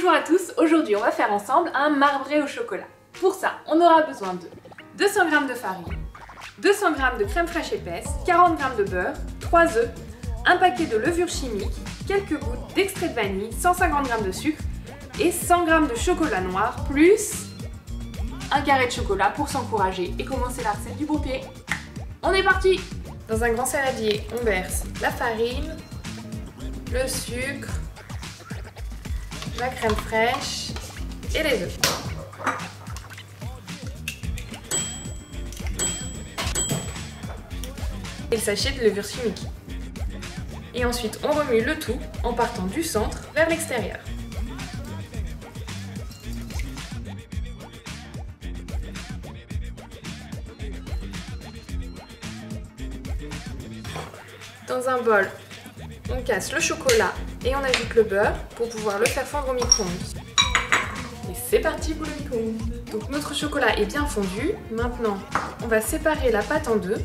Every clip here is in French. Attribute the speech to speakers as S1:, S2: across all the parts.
S1: Bonjour à tous, aujourd'hui on va faire ensemble un marbré au chocolat. Pour ça, on aura besoin de 200 g de farine, 200 g de crème fraîche épaisse, 40 g de beurre, 3 œufs, un paquet de levure chimique, quelques gouttes d'extrait de vanille, 150 g de sucre et 100 g de chocolat noir, plus un carré de chocolat pour s'encourager et commencer la recette du beau pied. On est parti! Dans un grand saladier, on verse la farine, le sucre, la crème fraîche et les œufs. Et le sachet de levure chimique. Et ensuite, on remue le tout en partant du centre vers l'extérieur. Dans un bol, on casse le chocolat et on ajoute le beurre pour pouvoir le faire fondre au micro-ondes. Et c'est parti pour le micro-ondes. Donc notre chocolat est bien fondu. Maintenant, on va séparer la pâte en deux.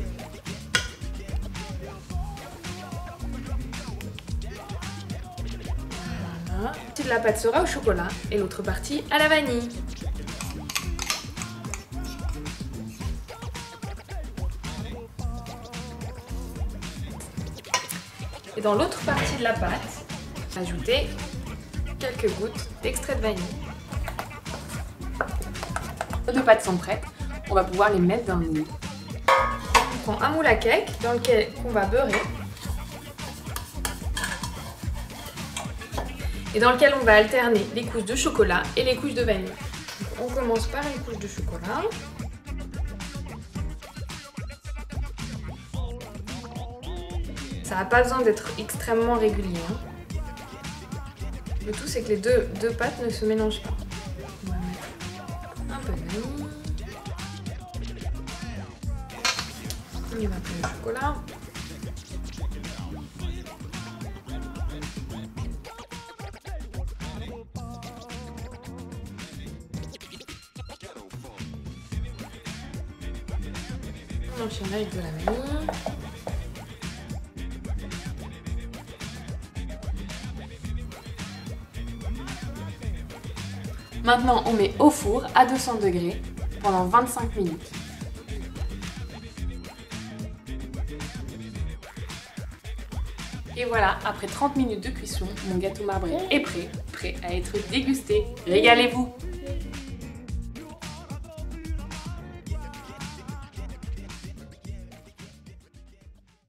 S1: Voilà. Une partie de la pâte sera au chocolat et l'autre partie à la vanille. Et dans l'autre partie de la pâte, ajouter quelques gouttes d'extrait de vanille. Nos deux pâtes sont prêtes, on va pouvoir les mettre dans le moule. On prend un moule à cake dans lequel on va beurrer et dans lequel on va alterner les couches de chocolat et les couches de vanille. Donc on commence par les couches de chocolat. Ça n'a pas besoin d'être extrêmement régulier. Le tout, c'est que les deux pâtes ne se mélangent pas. On va mettre un peu de vanille. On y va pour le chocolat. On enchaîne avec de la vanille. Maintenant, on met au four à 200 degrés pendant 25 minutes. Et voilà, après 30 minutes de cuisson, mon gâteau marbré est prêt à être dégusté. Régalez-vous!